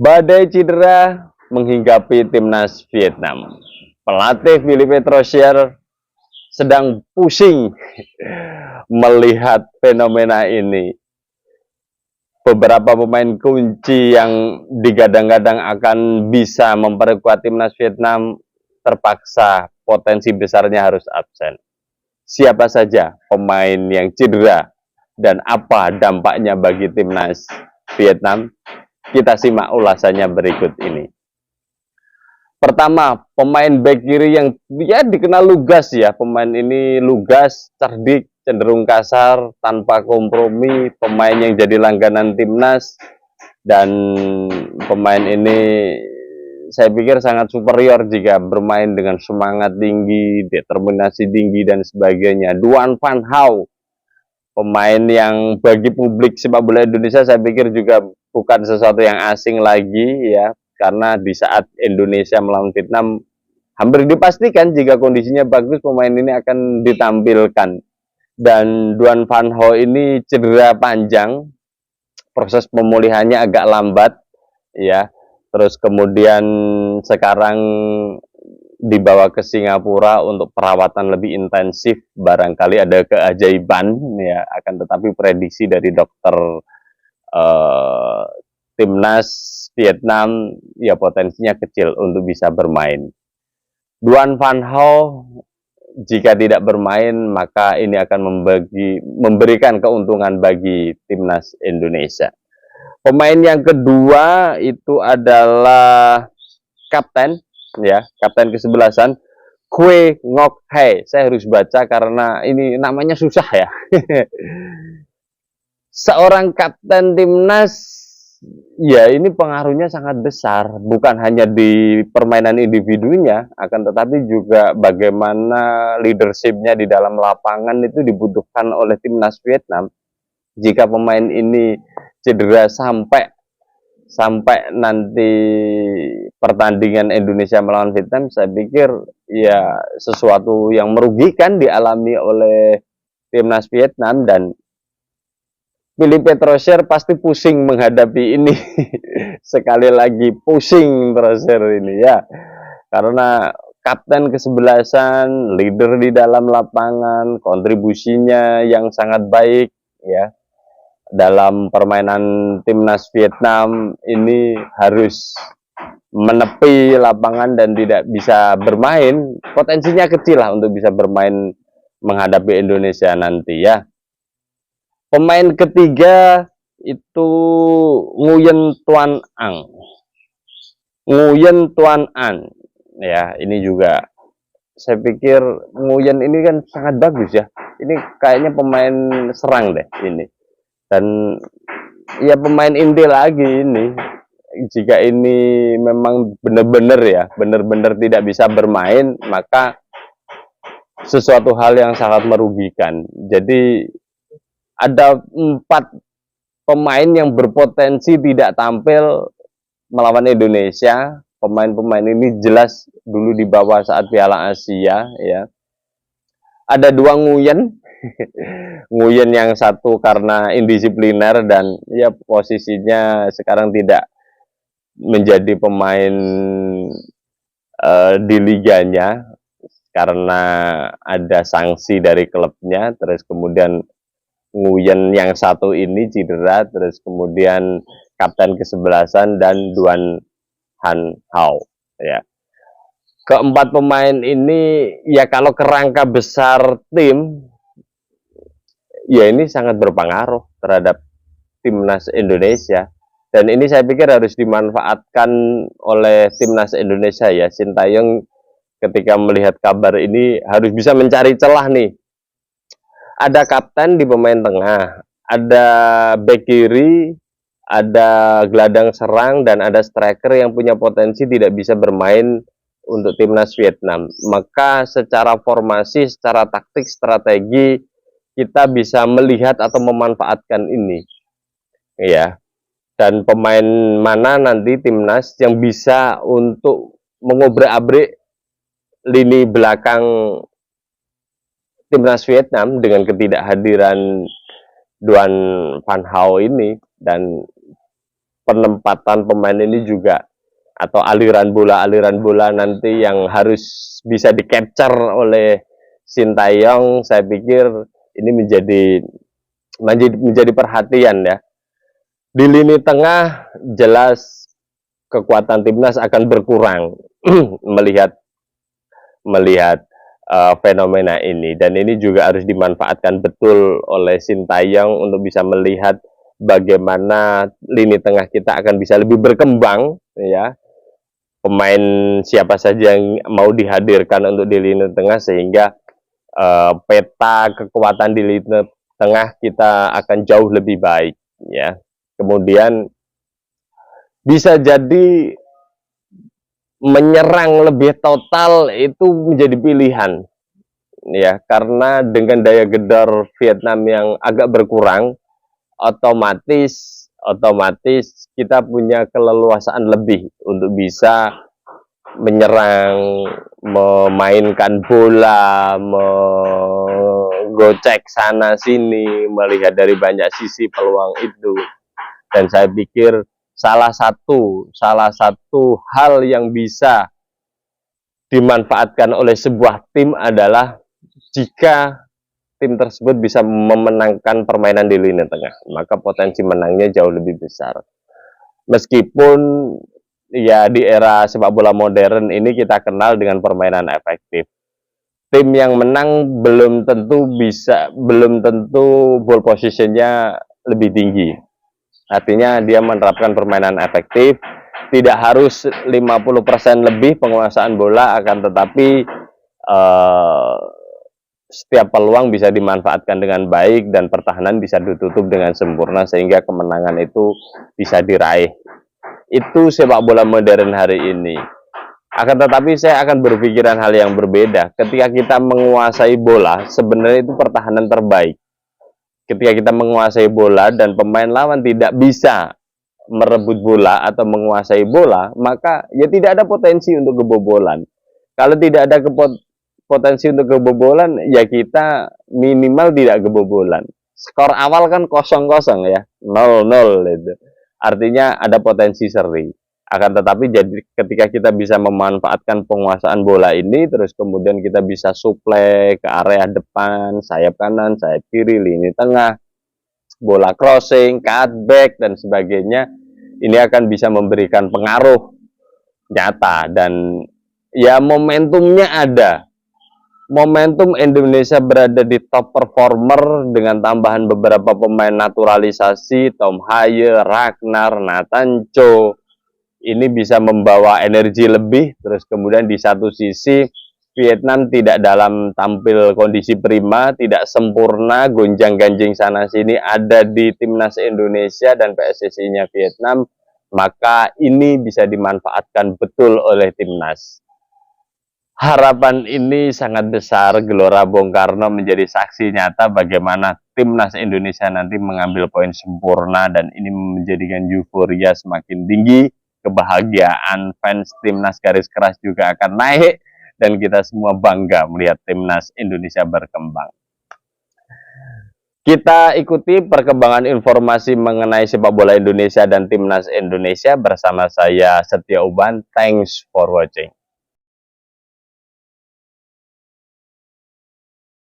Badai cedera menghinggapi timnas Vietnam. Pelatih Philippe Petrosier sedang pusing melihat fenomena ini. Beberapa pemain kunci yang digadang-gadang akan bisa memperkuat timnas Vietnam terpaksa potensi besarnya harus absen. Siapa saja pemain yang cedera dan apa dampaknya bagi timnas Vietnam? Kita simak ulasannya berikut ini. Pertama, pemain back kiri yang ya dikenal lugas ya. Pemain ini lugas, cerdik, cenderung kasar, tanpa kompromi. Pemain yang jadi langganan timnas. Dan pemain ini saya pikir sangat superior jika bermain dengan semangat tinggi, determinasi tinggi, dan sebagainya. Duan Van Hau, pemain yang bagi publik sepak bola Indonesia saya pikir juga bukan sesuatu yang asing lagi ya, karena di saat Indonesia melawan Vietnam hampir dipastikan jika kondisinya bagus pemain ini akan ditampilkan. Dan Duan Van Ho ini cedera panjang, proses pemulihannya agak lambat ya. Terus kemudian sekarang dibawa ke Singapura untuk perawatan lebih intensif, barangkali ada keajaiban ya, akan tetapi prediksi dari dokter timnas Vietnam ya potensinya kecil untuk bisa bermain. Duan Van Ho jika tidak bermain maka ini akan memberikan keuntungan bagi timnas Indonesia. Pemain yang kedua itu adalah kapten ya, kapten kesebelasan Kue Ngoc Hai. Saya harus baca karena ini namanya susah ya. Seorang kapten timnas ya ini pengaruhnya sangat besar, bukan hanya di permainan individunya, akan tetapi juga bagaimana leadershipnya di dalam lapangan itu dibutuhkan oleh timnas Vietnam. Jika pemain ini cedera sampai nanti pertandingan Indonesia melawan Vietnam, saya pikir ya sesuatu yang merugikan dialami oleh timnas Vietnam, dan Philippe Petrosier pasti pusing menghadapi ini. Sekali lagi pusing Petrosier ini ya, karena kapten kesebelasan, leader di dalam lapangan, kontribusinya yang sangat baik ya dalam permainan timnas Vietnam ini harus menepi lapangan dan tidak bisa bermain. Potensinya kecil lah untuk bisa bermain menghadapi Indonesia nanti ya. Pemain ketiga itu Nguyen Tuan Anh. Nguyen Tuan Anh ya, ini juga saya pikir Nguyen ini kan sangat bagus ya. Ini kayaknya pemain serang deh ini. Dan ya pemain inti lagi ini. Jika ini memang benar-benar ya, benar-benar tidak bisa bermain, maka sesuatu hal yang sangat merugikan. Jadi ada 4 pemain yang berpotensi tidak tampil melawan Indonesia. Pemain-pemain ini jelas dulu dibawa saat Piala Asia ya. Ada 2 Nguyen. Nguyen yang satu karena indisipliner dan ya posisinya sekarang tidak menjadi pemain di liganya karena ada sanksi dari klubnya. Terus kemudian Nguyen yang satu ini cedera, terus kemudian kapten kesebelasan dan Duan Han Hao ya. Keempat pemain ini ya kalau kerangka besar tim ya ini sangat berpengaruh terhadap timnas Indonesia, dan ini saya pikir harus dimanfaatkan oleh timnas Indonesia ya. Sintayong ketika melihat kabar ini harus bisa mencari celah nih. Ada kapten di pemain tengah, ada bek kiri, ada gelandang serang, dan ada striker yang punya potensi tidak bisa bermain untuk timnas Vietnam. Maka secara formasi, secara taktik, strategi kita bisa melihat atau memanfaatkan ini ya. Dan pemain mana nanti timnas yang bisa untuk mengobrak-abrik lini belakang timnas Vietnam dengan ketidakhadiran Duan Van Hao ini. Dan penempatan pemain ini juga, atau aliran bola nanti yang harus bisa di-capture oleh Sintayong, saya pikir ini menjadi perhatian ya. Di lini tengah jelas kekuatan timnas akan berkurang melihat fenomena ini, dan ini juga harus dimanfaatkan betul oleh Sintayong untuk bisa melihat bagaimana lini tengah kita akan bisa lebih berkembang ya, pemain siapa saja yang mau dihadirkan untuk di lini tengah, sehingga peta kekuatan di lini tengah kita akan jauh lebih baik ya. Kemudian bisa jadi menyerang lebih total itu menjadi pilihan ya, karena dengan daya gedor Vietnam yang agak berkurang, otomatis kita punya keleluasaan lebih untuk bisa menyerang, memainkan bola, menggocek sana sini, melihat dari banyak sisi peluang itu. Dan saya pikir salah satu hal yang bisa dimanfaatkan oleh sebuah tim adalah jika tim tersebut bisa memenangkan permainan di lini tengah, maka potensi menangnya jauh lebih besar. Meskipun ya di era sepak bola modern ini kita kenal dengan permainan efektif, tim yang menang belum tentu ball positionnya lebih tinggi. Artinya dia menerapkan permainan efektif, tidak harus 50% lebih penguasaan bola, akan tetapi setiap peluang bisa dimanfaatkan dengan baik dan pertahanan bisa ditutup dengan sempurna sehingga kemenangan itu bisa diraih. Itu sepak bola modern hari ini. Akan tetapi saya akan berpikiran hal yang berbeda. Ketika kita menguasai bola, sebenarnya itu pertahanan terbaik. Ketika kita menguasai bola dan pemain lawan tidak bisa merebut bola atau menguasai bola, maka ya tidak ada potensi untuk kebobolan. Kalau tidak ada potensi untuk kebobolan, ya kita minimal tidak kebobolan. Skor awal kan 0-0 ya, 0-0 itu. Artinya ada potensi seri. Akan tetapi jadi ketika kita bisa memanfaatkan penguasaan bola ini, terus kemudian kita bisa suplai ke area depan, sayap kanan, sayap kiri, lini tengah, bola crossing, cutback, dan sebagainya, ini akan bisa memberikan pengaruh nyata. Dan ya momentumnya ada. Momentum Indonesia berada di top performer dengan tambahan beberapa pemain naturalisasi, Tom Haye, Ragnar, Nathan Cho. Ini bisa membawa energi lebih. Terus kemudian di satu sisi Vietnam tidak dalam tampil kondisi prima, tidak sempurna, gonjang-ganjing sana sini ada di timnas Indonesia dan PSSI-nya Vietnam, maka ini bisa dimanfaatkan betul oleh timnas. Harapan ini sangat besar, Gelora Bung Karno menjadi saksi nyata bagaimana timnas Indonesia nanti mengambil poin sempurna, dan ini menjadikan euforia semakin tinggi. Kebahagiaan fans timnas garis keras juga akan naik, dan kita semua bangga melihat timnas Indonesia berkembang. Kita ikuti perkembangan informasi mengenai sepak bola Indonesia dan timnas Indonesia bersama saya Setia Uban. Thanks for watching.